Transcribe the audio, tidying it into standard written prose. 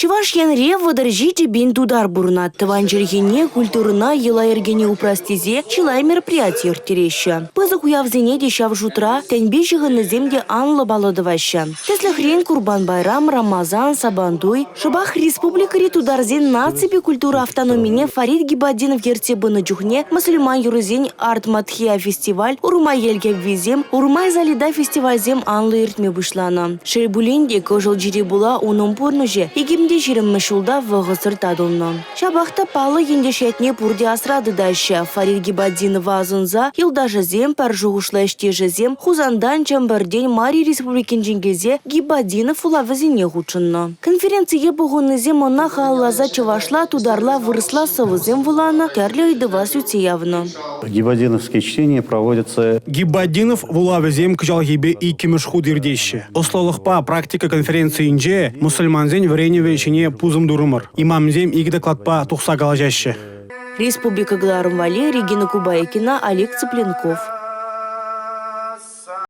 Чуваш янре водоржите бин тудар бурнат. Тыванчергене культурына ела ергене упростизе чилай мероприятий тереща. Пызы куявзене дешав жутра тенбе жығыны земде анлы балыдываща. Теслі хрен Курбан Байрам, Рамазан, Сабантуй. Шыбах республикари тударзен наципи культура автономине Фарид Гибаддинов ертебыны чухне мусульман юрызен арт матхия фестиваль урмай елге визем, урмай залида фестивальзем анлы иртме вышлана. Шербуленде кожыл жири була уным порныже, егемде жирім мышулда вғысыр тадылна. Шабахта палы ендешетне пурде асрады даща. Фарид Гибаддинов азынза, илдажы зем, паржуғышла іштежі зем, хузандан чамбарден Мари Республикин женгезе Гибаддинов улавызене хучынна. Конференция бұғыны зем она халлаза чывашла, тударла вырысла сывызем вылана, тәрлі идывас явно. Гибаддиновские чтения проводятся. Гибаддинов в улавызем кжалгибе и кемешхуд ирдещи. Ослолықпа практика конференции инже мусульманзен вреневе чине пузым дурымыр. Имамзем игдокладпа тухса галажащи. Республика Гларым Вали, Регина Кубайкина, Олег Цыпленков.